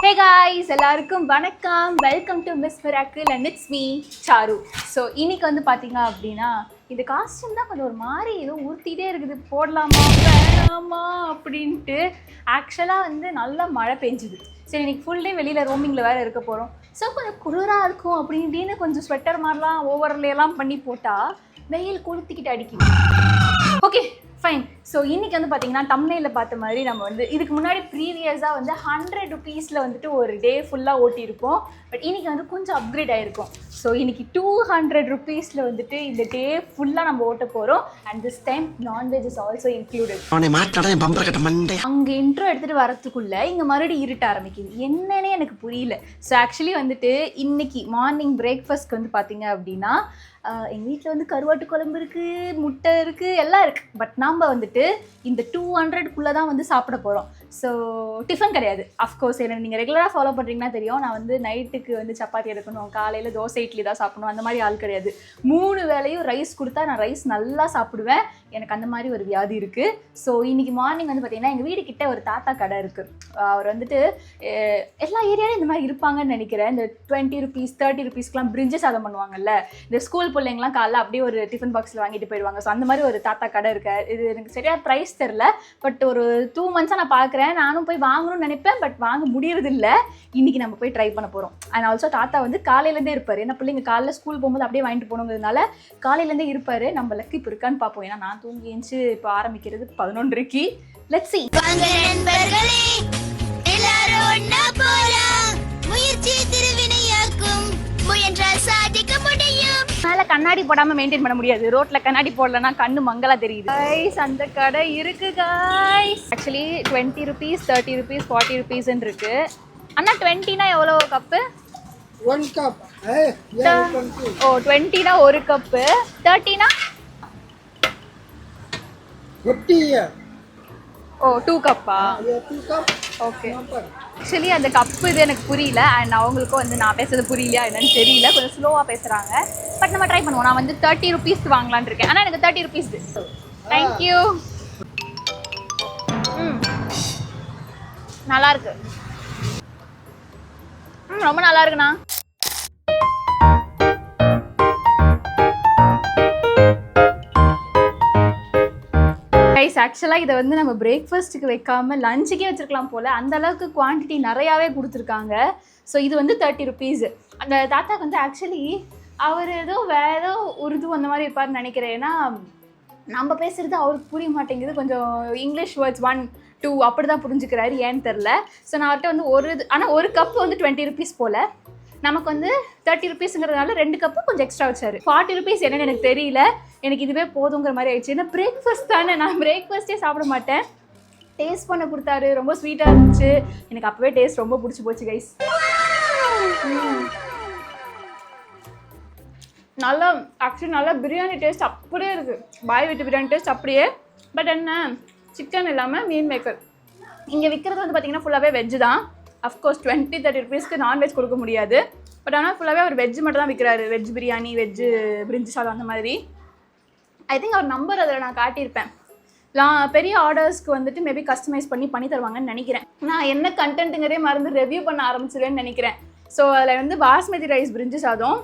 Hey guys, எல்லாருக்கும் வணக்கம். Welcome to Miss Miracle and it's me Charu. So இன்னைக்கு வந்து பார்த்தீங்க அப்படின்னா இந்த காஸ்டியூம் தான் கொஞ்சம் ஒரு மாதிரி ஏதோ உறுத்திட்டே இருக்குது, போடலாமா வேணாமா அப்படின்ட்டு. ஆக்சுவலாக வந்து நல்லா மழை பெஞ்சுது. சரி, இன்னைக்கு ஃபுல் டே வெளியில் ரோமிங்கில் வேறு இருக்க போகிறோம். ஸோ கொஞ்சம் குளிராக இருக்கும் அப்படின்னு கொஞ்சம் ஸ்வெட்டர் மாதிரிலாம் ஓவர்லேலாம் பண்ணி போட்டால் வெயில் கொளுத்திக்கிட்டு அடிக்கும். Okay fine. ஸோ இன்றைக்கி வந்து பார்த்தீங்கன்னா தம்ப்நெயிலில் பார்த்த மாதிரி நம்ம வந்து இதுக்கு முன்னாடி ப்ரீவியஸாக வந்து 100 rupeesல வந்துட்டு ஒரு டே ஃபுல்லாக ஓட்டியிருப்போம். பட் இன்றைக்கி வந்து கொஞ்சம் அப்கிரேட் ஆகிருக்கும். ஸோ இன்றைக்கி 200 rupeesல வந்துட்டு இந்த டே ஃபுல்லாக நம்ம ஓட்ட போகிறோம். And this time non veg is also included. அங்கே இன்ட்ரோ எடுத்துகிட்டு வரத்துக்குள்ளே இங்கே மறுபடியும் இருட்ட ஆரம்பிக்குது. என்னன்னே எனக்கு புரியல. ஸோ ஆக்சுவலி வந்துட்டு இன்றைக்கி மார்னிங் பிரேக்ஃபாஸ்ட்க்கு வந்து பார்த்தீங்க அப்படின்னா எங்கள் வீட்டில் வந்து கருவாட்டு குழம்பு இருக்குது, முட்டை இருக்குது, எல்லாம் இருக்குது. பட் நம்ம வந்துட்டு இந்த 200க்குள்ளே தான் வந்து சாப்பிட போகிறோம். ஸோ டிஃபன் கிடையாது. அஃப்கோர்ஸ் என்ன நீங்கள் ரெகுலராக ஃபாலோ பண்ணுறீங்கன்னா தெரியும், நான் வந்து நைட்டுக்கு வந்து சப்பாத்தி எடுக்கணும், காலையில் தோசை இட்லி தான் சாப்பிடணும், அந்த மாதிரி ஆள் கிடையாது. 3 வேளையும் ரைஸ் கொடுத்தா நான் ரைஸ் நல்லா சாப்பிடுவேன். எனக்கு அந்த மாதிரி ஒரு வியாதி இருக்குது. ஸோ இன்றைக்கி மார்னிங் வந்து பார்த்திங்கன்னா எங்கள் வீடு கிட்டே ஒரு தாத்தா கடை இருக்குது. அவர் வந்துட்டு எல்லா ஏரியாவிலும் இந்த மாதிரி இருப்பாங்கன்னு நினைக்கிறேன். இந்த 20 rupees 30 rupeesக்குலாம் பிரிஞ்சு சாதம் பண்ணுவாங்கல்ல, இந்த ஸ்கூல் பிள்ளைங்களாம் காலைல அப்படியே ஒரு டிஃபன் பாக்ஸில் வாங்கிட்டு போயிடுவாங்க. ஸோ அந்த மாதிரி ஒரு தாத்தா கடை இருக்கு. இது எனக்கு சரியாக ப்ரைஸ் தெரில. பட் ஒரு 2 months நான் பார்க்குறேன். நானும் போய் வாங்கணும்னு நினைப்பேன், பட் வாங்க முடியறதில்லை. இன்றைக்கி நம்ம போய் ட்ரை பண்ண போகிறோம். அண்ட் ஆல்சோ தாத்தா வந்து காலையிலேருந்தே இருப்பார். ஏன்னா பிள்ளைங்க காலைல ஸ்கூல் போகும்போது அப்படியே வாங்கிட்டு போகணுங்கிறதுனால காலையிலேருந்தே இருப்பார். நம்ம லக்கு இப்போ இருக்கான்னு பார்ப்போம். ஏன்னா நான் தூங்கி எழுந்து இப்போ ஆரம்பிக்கிறது 11:00. Let's see. மேல கண்ணாடி போடாம மெயின்டைன் பண்ண முடியாது. ரோட்ல கண்ணாடி போடலன்னா கண்ணு மங்களா தெரியுது. கைஸ், அந்த கடை இருக்கு guys. Actually 20 rupees 30 rupees 40 rupees இருக்கு. அண்ணா 20னா எவ்வளோ கப்பு? 1 cup. ஓ 20னா 1 கப்பு. 30னா 50. ஓ 2 கப்பா? 2 cup. ஓகே. ஆக்சுவலி அந்த கப்பு இது எனக்கு புரியல. அண்ட் அவங்களுக்கும் வந்து நான் பேசுறது புரியலையா என்னன்னு தெரியல, கொஞ்சம் ஸ்லோவாக பேசுகிறாங்க. பட் நம்ம ட்ரை பண்ணுவோம். நான் வந்து 30 rupees வாங்கலான்னு இருக்கேன். ஆனால் எனக்கு 30 rupees. தேங்க்யூ. நல்லா இருக்கு. ரொம்ப நல்லா இருக்குண்ணா. கைஸ், ஆக்சுவலாக இதை வந்து நம்ம பிரேக்ஃபாஸ்ட்டுக்கு வைக்காமல் லஞ்சுக்கே வச்சுருக்கலாம் போல். அந்த அளவுக்கு குவான்டிட்டி நிறையாவே கொடுத்துருக்காங்க. ஸோ இது வந்து 30 rupees. அந்த தாத்தாக்கு வந்து ஆக்சுவலி அவர் ஏதோ வேறு உருது அந்த மாதிரி இருப்பார்னு நினைக்கிறேன். ஏன்னா நம்ம பேசுகிறது அவருக்கு புரிய மாட்டேங்குது. கொஞ்சம் இங்கிலீஷ் வேர்ட்ஸ் 1 2 அப்படி தான் புரிஞ்சுக்கிறாரு, ஏன்னு தெரில. ஸோ நான் அவர்கிட்ட வந்து ஆனால் ஒரு கப்பு வந்து 20 rupees போல். நமக்கு வந்து 30 rupeesங்கிறதுனால 2 கப்பு கொஞ்சம் எக்ஸ்ட்ரா வச்சாரு. 40 rupees என்னன்னு எனக்கு தெரியல. எனக்கு இதுவே போதுங்கிற மாதிரி ஆயிடுச்சு. ஏன்னா பிரேக்ஃபாஸ்ட் தானே, நான் பிரேக்ஃபாஸ்ட்டே சாப்பிட மாட்டேன். டேஸ்ட் பண்ண கொடுத்தாரு, ரொம்ப ஸ்வீட்டாக இருந்துச்சு. எனக்கு அப்போவே டேஸ்ட் ரொம்ப பிடிச்சி போச்சு கைஸ். நல்லா ஆக்சுவலி நல்லா பிரியாணி டேஸ்ட் அப்படியே இருக்குது. பாய் வீட்டு பிரியாணி டேஸ்ட் அப்படியே. பட் என்ன, சிக்கன் இல்லாமல் மீன் மேக்கர். இங்கே விற்கிறது வந்து பார்த்திங்கன்னா ஃபுல்லாகவே வெஜ்ஜு தான். அஃப்கோர்ஸ் 20-30 rupeesக்கு நான்வெஜ் கொடுக்க முடியாது. பட் ஆனால் ஃபுல்லாகவே அவர் வெஜ்ஜு மட்டும் தான் விற்கிறாரு. வெஜ் பிரியாணி, வெஜ்ஜு பிரிஞ்சி சாதம் அந்த மாதிரி. ஐ திங்க் அவர் நம்பர் அதில் நான் காட்டியிருப்பேன். பெரிய ஆர்டர்ஸ்க்கு வந்துட்டு மேபி கஸ்டமைஸ் பண்ணி தருவாங்கன்னு நினைக்கிறேன். நான் என்ன கண்டென்ட்டுங்கிறதே மறந்து ரிவ்யூ பண்ண ஆரம்பிச்சிருவேன்னு நினைக்கிறேன். ஸோ அதில் வந்து பாஸ்மதி ரைஸ் பிரிஞ்சி சாதம்,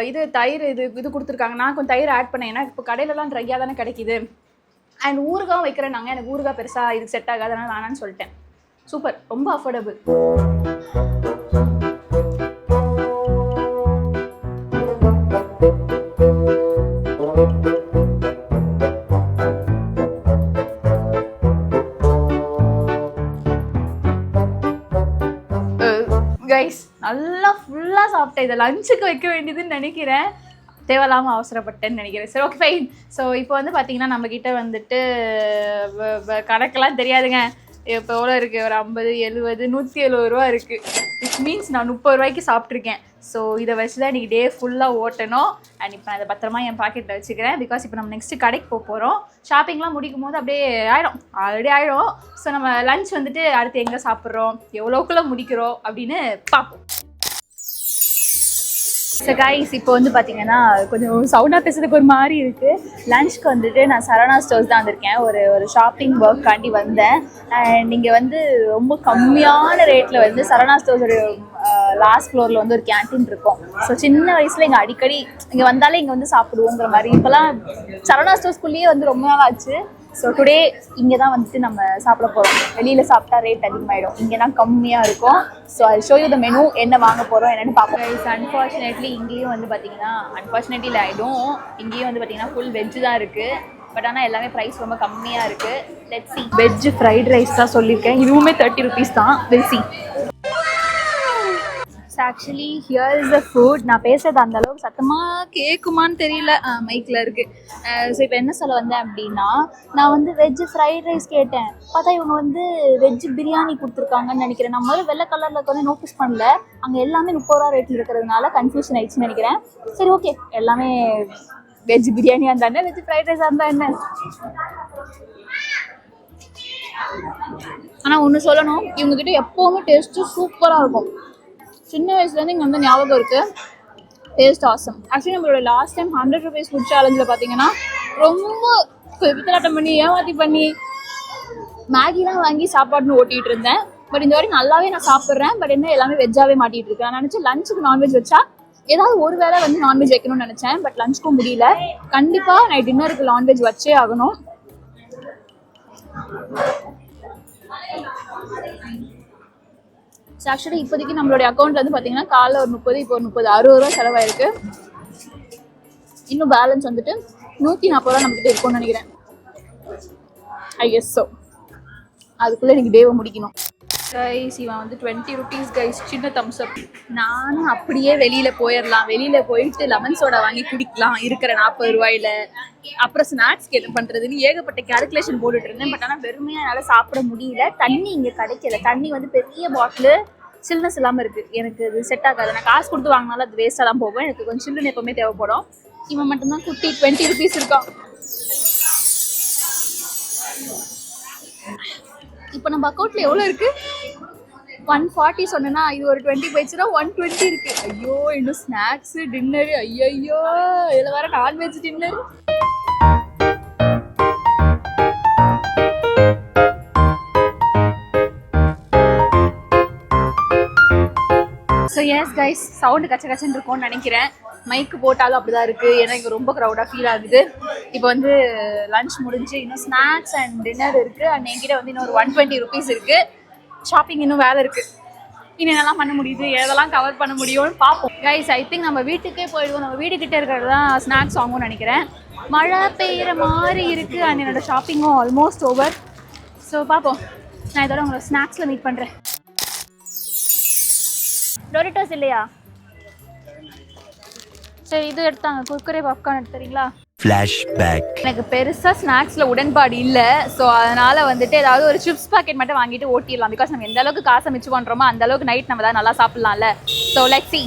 இது தயிர் இது கொடுத்துருக்காங்க. நான் கொஞ்சம் தயிர் ஆட் பண்ணேன். ஏன்னா இப்போ கடையிலலாம் ட்ரையாக தானே கிடைக்கிது. அண்ட் ஊறுகாவும் வைக்கிறேன்னாங்க. எனக்கு ஊறுகாய் பெருசாக இதுக்கு செட் ஆகாது, அதனால் வேணான்னு சொல்லிட்டேன். சூப்பர், ரொம்ப அஃபோர்டபுள். கைஸ், நல்லா ஃபுல்லாக சாப்பிட்டேன். இதை லஞ்சுக்கு வைக்க வேண்டியதுன்னு நினைக்கிறேன். தேவையில்லாமல் அவசரப்பட்டேன்னு நினைக்கிறேன். சரி, ஓகே ஃபைன். ஸோ இப்போ வந்து பார்த்திங்கன்னா நம்மக்கிட்ட வந்துட்டு கணக்கெல்லாம் தெரியாதுங்க. இப்போ எவ்வளோ இருக்குது, ஒரு 50 70 170 ரூபா இருக்குது. விச் மீன்ஸ் நான் 30 ரூபாய்க்கு சாப்பிட்ருக்கேன். ஸோ இதை வச்சு தான் இன்றைக்கி டே ஃபுல்லாக ஓட்டணும். அண்ட் இப்போ நான் அதை பத்திரமா என் பாக்கெட்டில் வச்சுக்கிறேன். பிகாஸ் இப்போ நம்ம நெக்ஸ்ட்டு கடைக்கு போகிறோம். ஷாப்பிங்லாம் முடிக்கும் போது அப்படியே ஆல்ரெடி ஆகிடும். ஸோ நம்ம லஞ்ச் வந்துட்டு அடுத்து எங்கே சாப்பிட்றோம், எவ்வளோக்குள்ளே முடிக்கிறோம் அப்படின்னு பார்ப்போம். ஸோ கைஸ் இப்போ வந்து பார்த்தீங்கன்னா கொஞ்சம் சவுண்டாக பேசுறதுக்கு ஒரு மாதிரி இருக்குது. லஞ்ச்க்கு வந்துட்டு நான் சரவணா ஸ்டோர்ஸ் தான் வந்திருக்கேன். ஒரு ஷாப்பிங் ஒர்க்காண்டி வந்தேன். அண்ட் இங்கே வந்து ரொம்ப கம்மியான ரேட்டில் வந்து சரவணா ஸ்டோர்ஸ் ஒரு லாஸ்ட் ஃப்ளோரில் வந்து ஒரு கேன்டீன் இருக்கும். ஸோ சின்ன வயசில் இங்கே அடிக்கடி இங்கே வந்தாலே இங்கே வந்து சாப்பிடுவோங்கிற மாதிரி. இப்போலாம் சரவணா ஸ்டோர்ஸ்குள்ளேயே வந்து ரொம்ப நாள் ஆச்சு. ஸோ டுடே இங்கே தான் வந்துட்டு நம்ம சாப்பிட போகிறோம். வெளியில் சாப்பிட்டா ரேட் அதிகமாகிடும், இங்கே தான் கம்மியாக இருக்கும். ஸோ அது ஷோ யூ த மெனு, என்ன வாங்க போகிறோம் என்னென்னு பார்ப்போம். கைஸ் அன்ஃபார்ச்சுனேட்லி இங்கேயும் வந்து பார்த்தீங்கன்னா அன்ஃபார்ச்சுனேட்லி ஆகிடும், இங்கேயும் வந்து பார்த்தீங்கன்னா ஃபுல் வெஜ்ஜு தான் இருக்குது. பட் ஆனால் எல்லாமே ப்ரைஸ் ரொம்ப கம்மியாக இருக்குது. Let's see. Veg fried rice தான் சொல்லியிருக்கேன், இதுவுமே 30 rupees தான். Will see. Actually here is the food. நான் பேசுறது அந்த அளவுக்கு சத்தமாக கேட்குமான்னு தெரியல, மைக்கில் இருக்குது. ஸோ இப்போ என்ன சொல்ல வந்தேன் அப்படின்னா, நான் வந்து வெஜ் ஃப்ரைட் ரைஸ் கேட்டேன். பார்த்தா இவங்க வந்து வெஜ் பிரியாணி கொடுத்துருக்காங்கன்னு நினைக்கிறேன். நான் முதல்ல வெள்ளை கலரில் இருக்கிறத நோட்டீஸ் பண்ணல, அங்கே எல்லாமே 30 ரூபா ரேட்டில் இருக்கிறதுனால கன்ஃபியூஷன் ஆயிடுச்சுன்னு நினைக்கிறேன். சரி ஓகே, எல்லாமே வெஜ் பிரியாணியாக இருந்தா என்ன, வெஜ் ஃப்ரைட் ரைஸாக இருந்தா என்ன. ஆனால் ஒன்று சொல்லணும், இவங்ககிட்ட எப்போவுமே டேஸ்ட்டு சூப்பராக இருக்கும். சின்ன வயசுலேருந்து இங்கே வந்து ஞாபகம் இருக்குது, டேஸ்ட் ஆசம். ஆக்சுவலி நம்மளோட லாஸ்ட் டைம் 100 rupees ஃபுட் சேலஞ்சில் பார்த்தீங்கன்னா ரொம்ப பித்தலாட்டம் பண்ணி ஏமாற்றி பண்ணி மேகிலாம் வாங்கி சாப்பாடுன்னு ஓட்டிகிட்டு இருந்தேன். பட் இந்த வரைக்கும் நல்லாவே நான் சாப்பிட்றேன். பட் என்ன எல்லாமே வெஜ்ஜாகவே மாட்டிகிட்டு இருக்கேன். நான் நினச்சேன் லஞ்சுக்கு நான்வெஜ் வச்சா ஏதாவது ஒரு வேளை வந்து நான்வெஜ் வைக்கணும்னு நினச்சேன். பட் லஞ்சுக்கும் முடியல. கண்டிப்பாக நைட் டின்னருக்கு நான்வெஜ் வச்சே ஆகணும். ஸோ ஆக்சுவலி இப்போதைக்கு நம்மளுடைய அக்கௌண்ட்டில் வந்து பார்த்தீங்கன்னா காலைல ஒரு 30, இப்போ ஒரு 30, 60 ரூபா செலவாயிருக்கு. இன்னும் பேலன்ஸ் வந்துட்டு 140 ரூபா நம்மகிட்ட இருக்கும்னு நினைக்கிறேன். I guess so. அதுக்குள்ளே எனக்கு டேவை முடிக்கணும். கைஸ் இவன் வந்து 20 rupees கைஸ், சின்ன தம்ஸ் அப். நானும் அப்படியே வெளியில் போயிடலாம், வெளியில் போயிட்டு லெமன் சோடா வாங்கி குடிக்கலாம் இருக்கிற 40 ரூபாயில். அப்புறம் ஸ்நாக்ஸ்க்கு என்ன பண்ணுறதுன்னு ஏகப்பட்ட கேல்குலேஷன் போட்டுட்டு இருந்தேன். பட் ஆனால் வெறுமையாக என்னால் சாப்பிட முடியல. தண்ணி இங்கே கிடைக்கல. தண்ணி வந்து பெரிய பாட்டிலு சில்னஸ் இல்லாமல் இருக்குது. எனக்கு இது செட் ஆகாது. நான் காசு கொடுத்து வாங்கினாலும் அது வேஸ்ட்டாக தான் போகும். எனக்கு கொஞ்சம் சில்லுன்னு எப்போவுமே தேவைப்படும். இவன் மட்டும்தான் குட்டி 20 rupees இருக்கான். இப்போ நம்ம அக்கௌண்ட்டில் எவ்வளோ இருக்குது? 140 சொன்னேன்னா இது ஒரு 20 போயிடுச்சுன்னா 120 இருக்குது. ஐயோ, இன்னும் ஸ்நாக்ஸு டின்னரு, ஐயோ இதில் வேறு non veg dinner. So S guys, sound கச்ச கச்சன்னு இருக்கும்னு நினைக்கிறேன். மைக்கு போட்டாலும் அப்படி தான் இருக்குது. ஏன்னா இங்கே ரொம்ப க்ரௌடாக ஃபீல் ஆகுது. இப்போ வந்து லன்ச் முடிஞ்சு இன்னும் ஸ்நாக்ஸ் அண்ட் டின்னர் இருக்குது. அண்ட் என்கிட்ட வந்து இன்னும் ஒரு 120 rupees இருக்குது. ஷாப்பிங் இன்னும் வேலை இருக்குது. இன்னும் என்னெல்லாம் பண்ண முடியுது, எதெல்லாம் கவர் பண்ண முடியும்னு பார்ப்போம். கைஸ் ஐ திங்க் நம்ம வீட்டுக்கே போயிடுவோம். நம்ம வீட்டுக்கிட்டே இருக்கிறது தான் ஸ்நாக்ஸ் வாங்கும்னு நினைக்கிறேன். மழை பெய்கிற மாதிரி இருக்குது. அண்ட் என்னோட ஷாப்பிங்கும் ஆல்மோஸ்ட் ஓவர். ஸோ பார்ப்போம். நான் இதோட உங்களை ஸ்நாக்ஸில் மீட் பண்ணுறேன். டோரிட்டோஸ் இல்லையா? சரி இது எடுத்தாங்க. குர்குரே பாப்கார்ன் எடுத்துறீங்களா? ஃப்ளாஷ்பேக். எனக்கு பெருசாக ஸ்நாக்ஸில் உடன்பாடு இல்லை. ஸோ அதனால் வந்துட்டு ஏதாவது ஒரு சிப்ஸ் பாக்கெட் மட்டும் வாங்கிட்டு ஓட்டிடலாம். பிகாஸ் நம்ம எந்த அளவுக்கு காசை மிச்சம் பண்ணுறோமோ அந்த அளவுக்கு நைட் நம்ம தான் நல்லா சாப்பிட்லாம்ல. So let's see.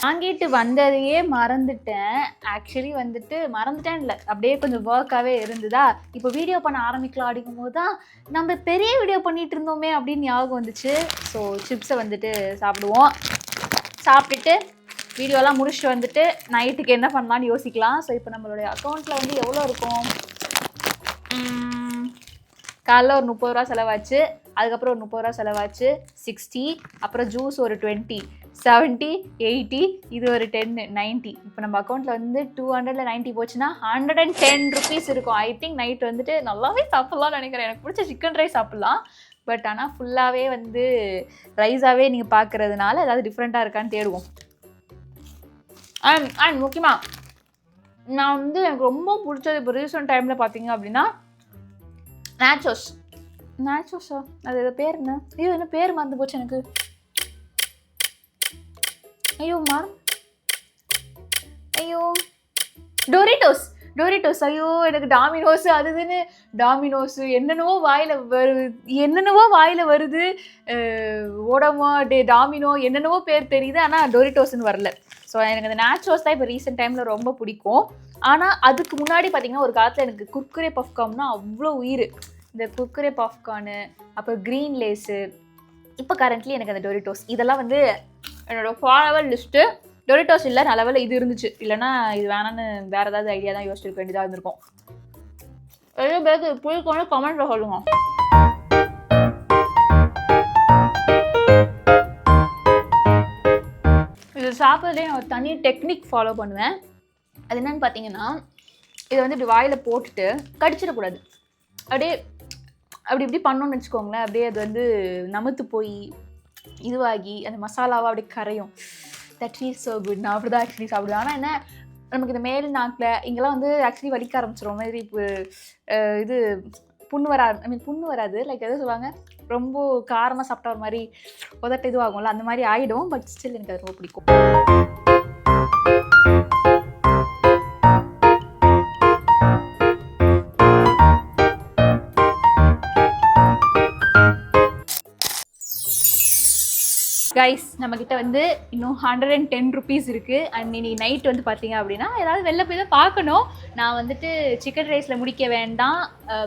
வாங்கிட்டு வந்ததையே மறந்துட்டேன். ஆக்சுவலி வந்துட்டு மறந்துட்டேன் இல்லை, அப்படியே கொஞ்சம் ஒர்க்காகவே இருந்ததா. இப்போ வீடியோ பண்ண ஆரம்பிக்கலாம் அப்படிங்கும் போது தான் நம்ம பெரிய வீடியோ பண்ணிகிட்டு இருந்தோமே அப்படின்னு ஞாபகம் வந்துச்சு. ஸோ சிப்ஸை வந்துட்டு சாப்பிடுவோம். சாப்பிட்டுட்டு வீடியோலாம் முடிச்சுட்டு வந்துட்டு நைட்டுக்கு என்ன பண்ணலான்னு யோசிக்கலாம். ஸோ இப்போ நம்மளுடைய அக்கௌண்ட்டில் வந்து எவ்வளோ இருக்கும்? காலைல ஒரு 30 ரூபா செலவாச்சு. அதுக்கப்புறம் ஒரு 30 ரூபா செலவாச்சு. 60. அப்புறம் ஜூஸ் ஒரு 20, 70, 80. இது ஒரு 10, 90. இப்போ நம்ம அக்கௌண்ட்டில் வந்து 200ல் 90 போச்சுன்னா 110 rupees இருக்கும். ஐ திங்க் நைட் வந்துட்டு நல்லாவே சாப்பிட்லாம்னு நினைக்கிறேன். எனக்கு பிடிச்ச சிக்கன் ரைஸ் சாப்பிட்லாம். பட் ஆனால் ஃபுல்லாகவே வந்து ரைஸாகவே நீங்கள் பார்க்குறதுனால ஏதாவது டிஃப்ரெண்ட்டாக இருக்கான்னு தேடுவோம். அண்ட் முக்கியமாக நான் வந்து எனக்கு ரொம்ப பிடிச்சது இப்போ ரீசெண்ட் டைமில் பார்த்தீங்க அப்படின்னா நேச்சோஸா அது எதோ பேர் என்ன? ஐயோ என்ன பேர் மறந்து போச்சு எனக்கு. ஐயோ டோரிட்டோஸ். ஐயோ எனக்கு டாமினோஸ் அதுன்னு டாமினோஸு என்னென்னவோ வாயில் வருது. ஓடமோ டாமினோ என்னென்னவோ பேர் தெரியுது. ஆனால் டோரிட்டோஸ்ன்னு வரல. ஸோ எனக்கு அந்த நேச்சோஸ் தான் இப்போ ரீசெண்ட் டைமில் ரொம்ப பிடிக்கும். ஆனால் அதுக்கு முன்னாடி பார்த்திங்கன்னா ஒரு காலத்தில் எனக்கு குர்குரே பஃப்கார்ன்னா அவ்வளோ உயிர். இந்த குர்குரே பாப்கார்னு, அப்புறம் க்ரீன் லேஸு, இப்போ கரண்ட்லி எனக்கு அந்த டோரிட்டோஸ், இதெல்லாம் வந்து என்னோடய ஃபாலோவர் லிஸ்ட்டு. டொரிட்டோஸ் இல்லை, நல்ல வேளை இது இருந்துச்சு. இல்லைன்னா இது வேணான்னு வேறு ஏதாவது ஐடியா தான் யோசிச்சிருக்க வேண்டியதாக இருந்திருக்கும். எவ்வளோ பேருக்கு பிடிக்கும்னு கமெண்ட்டில் சொல்லுங்கள். இது சாப்பிட்றதே நான் ஒரு தனி டெக்னிக் ஃபாலோ பண்ணுவேன். அது என்னன்னு பார்த்தீங்கன்னா, இதை வந்து இப்படி வாயில் போட்டுட்டு கடிச்சிடக்கூடாது. அப்படியே அப்படி இப்படி பண்ணோன்னு வச்சுக்கோங்களேன், அப்படியே அது வந்து நமுத்து போய் இதுவாகி அந்த மசாலாவாக அப்படியே கரையும். That feels so good. நான் அப்படி தான் ஆக்சுவலி சாப்பிடுவேன். ஆனால் என்ன, நமக்கு இந்த மேல் நாக்கில் இங்கெல்லாம் வந்து ஆக்சுவலி வலிக்க ஆரம்பிச்சிடும். மாதிரி இப்போ இது புண்ணு புண்ணு வராது, லைக் எதாவது சொல்லுவாங்க, ரொம்ப காரமாக சாப்பிட்டா ஒரு மாதிரி உதட்ட இதுவாகும்ல, அந்த மாதிரி ஆகிடும். பட் ஸ்டில் எனக்கு அது ரொம்ப பிடிக்கும். கைஸ், நம்மக்கிட்ட வந்து இன்னும் 110 rupees இருக்குது. அண்ட் இன்னைக்கு நைட் வந்து பார்த்தீங்க அப்படின்னா ஏதாவது வெளில போய் தான் பார்க்கணும். நான் வந்துட்டு சிக்கன் ரைஸில் முடிக்க வேண்டாம்,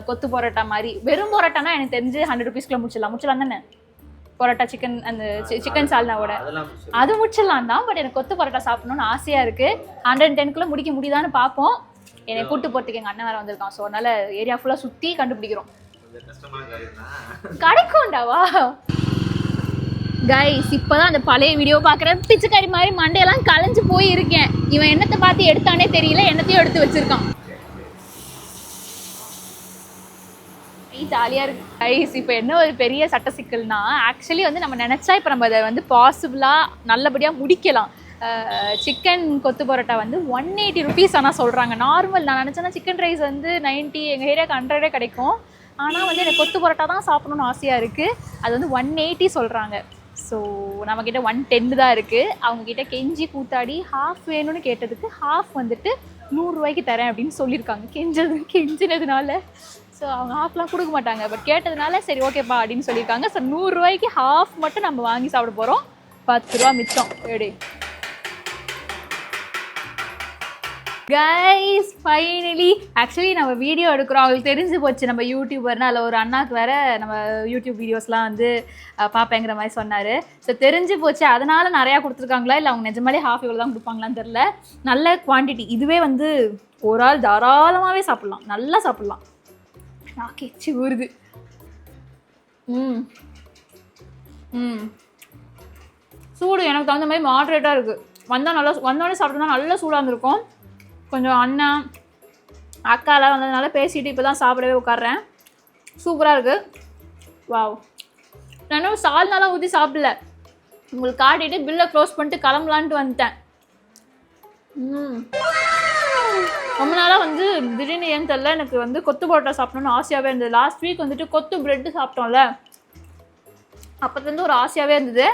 கொத்து பரோட்டா மாதிரி. வெறும் பரோட்டானா எனக்கு தெரிஞ்சு 100 rupeesக்குள்ள முடிச்சிடலாம் தானே? பரோட்டா சிக்கன் அந்த சிக்கன் சால்னாவோட அது முடிச்சிடலாம் தான். பட் எனக்கு கொத்து பரோட்டா சாப்பிடணும்னு ஆசையாக இருக்குது. 110க்குள்ளே முடிக்க முடியுதான்னு பார்ப்போம். என்னை கூப்பிட்டு போகிறதுக்கு எங்கள் அண்ணன் வேறு வந்திருக்கான். ஸோ அதனால் ஏரியா ஃபுல்லாக சுற்றி கண்டுபிடிக்கிறோம். கிடைக்கும்டாவா கைஸ்? இப்போதான் அந்த பழைய வீடியோ பார்க்குறேன். பிச்சைக்காரி மாதிரி மண்டையெல்லாம் கலைஞ்சு போய் இருக்கேன். இவன் என்னத்தை பார்த்து எடுத்தானே தெரியல, என்னத்தையும் எடுத்து வச்சிருக்கான். ஜாலியாக இருக்கு கைஸ். இப்போ என்ன ஒரு பெரிய சட்ட சிக்கல்னா, ஆக்சுவலி வந்து நம்ம நினச்சா இப்போ நம்ம அதை வந்து பாசிபிளாக நல்லபடியாக முடிக்கலாம். சிக்கன் கொத்து பரோட்டா வந்து 180 rupees ஆனால் சொல்கிறாங்க. நார்மல் நான் நினச்சேன்னா சிக்கன் ரைஸ் வந்து 90, எங்கள் ஏரியாவுக்கு 100 கிடைக்கும். ஆனால் வந்து எனக்கு கொத்து பரோட்டா தான் சாப்பிடணும்னு ஆசையாக இருக்குது. அது வந்து 180 சொல்கிறாங்க. ஸோ நம்மக்கிட்ட 110 தான் இருக்குது. அவங்கக்கிட்ட கெஞ்சி கூத்தாடி ஹாஃப் வேணும்னு கேட்டதுக்கு ஹாஃப் வந்துட்டு 100 ரூபாய்க்கு தரேன் அப்படின்னு சொல்லியிருக்காங்க. கெஞ்சினதுனால ஸோ அவங்க ஹாஃப்லாம் கொடுக்க மாட்டாங்க. பட் கேட்டதுனால சரி ஓகேப்பா அப்படின்னு சொல்லியிருக்காங்க. ஸோ 100 ரூபாய்க்கு ஹாஃப் மட்டும் நம்ம வாங்கி சாப்பிட போகிறோம். 10 ரூபா மிச்சம். எடு கைஸ், ஃபைனலி ஆக்சுவலி நம்ம வீடியோ எடுக்கிறோம். அவங்களுக்கு தெரிஞ்சு போச்சு நம்ம யூடியூபர்னா. அதில் ஒரு அண்ணாக்கு வேறு நம்ம யூடியூப் வீடியோஸ்லாம் வந்து பார்ப்பேங்கிற மாதிரி சொன்னார். ஸோ தெரிஞ்சு போச்சு. அதனால் நிறையா கொடுத்துருக்காங்களா இல்லை அவங்க நிஜமாலே ஹாஃப் இவ்வளோ தான் கொடுப்பாங்களான்னு தெரில. நல்ல குவான்டிட்டி. இதுவே வந்து ஒரு ஆள் தாராளமாகவே சாப்பிட்லாம், நல்லா சாப்பிட்லாம். நாக்கேச்சி ஊறுது. சூடு எனக்கு தகுந்த மாதிரி மாட்ரேட்டாக இருக்குது. வந்தோடனே சாப்பிட்டோம்னா நல்லா சூடாக இருந்திருக்கும். கொஞ்சம் அண்ணா அக்காலாம் வந்ததுனால பேசிட்டு இப்போ தான் சாப்பிடவே உட்காடுறேன். சூப்பராக இருக்குது. வாவ். நானும் சால்னாலாம் ஊற்றி சாப்பிடல, உங்களுக்கு காட்டிட்டு பில்லை க்ளோஸ் பண்ணிட்டு கிளம்பலான்ட்டு வந்துட்டேன். ரொம்ப நாளாக வந்து திடீர்னு ஏன்னு தெரில, எனக்கு வந்து கொத்து பரோட்டா சாப்பிடணும்னு ஆசையாகவே இருந்தது. லாஸ்ட் வீக் வந்துட்டு கொத்து பிரெட்டு சாப்பிட்டோம்ல, அப்போதுலேருந்து ஒரு ஆசையாகவே இருந்தது.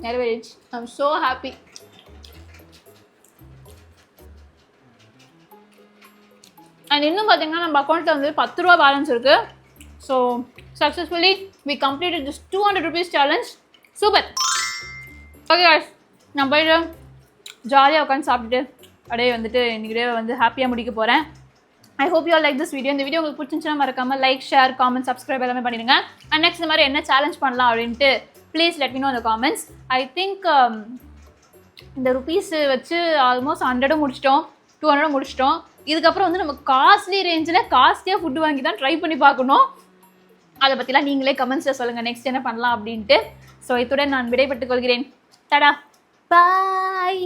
நிறைவேறிச்சு. I am so happy. And இன்னும் பார்த்தீங்கன்னா நம்ம அக்கௌண்ட்டில் வந்து 10 ரூபா பேலன்ஸ் இருக்குது. So successfully we completed this 200 rupees challenge. Super. Okay guys, நான் போய்ட்டு ஜாலியாக உட்காந்து சாப்பிட்டுட்டு அப்படியே வந்துட்டு இன்றைக்கி டே வந்து ஹாப்பியாக முடிக்க போகிறேன். I hope you all like this video. இந்த வீடியோ உங்களுக்கு பிடிச்சிருந்துச்சுன்னா மறக்காமல் லைக், ஷேர், காமெண்ட், சப்ஸ்கிரைப் எல்லாமே பண்ணிடுங்க. அண்ட் நெக்ஸ்ட் இந்த மாதிரி என்ன சேலஞ்ச் பண்ணலாம் அப்படின்ட்டு ப்ளீஸ் லெட் மீ நோ இந்த காமெண்ட்ஸ். ஐ திங்க் இந்த ருபீஸ் வச்சு ஆல்மோஸ்ட் 100 முடிச்சிட்டோம், 200 முடிச்சிட்டோம். இதுக்கப்புறம் வந்து நம்ம காஸ்ட்லி ரேஞ்சில் காஸ்ட்லியாக ஃபுட்டு வாங்கி தான் ட்ரை பண்ணி பார்க்கணும். அதை பற்றிலாம் நீங்களே கமெண்ட்ஸில் சொல்லுங்கள் நெக்ஸ்ட் என்ன பண்ணலாம் அப்படின்ட்டு. ஸோ இத்துடன் நான் விடைபெற்றுக் கொள்கிறேன். டடா, பாய்.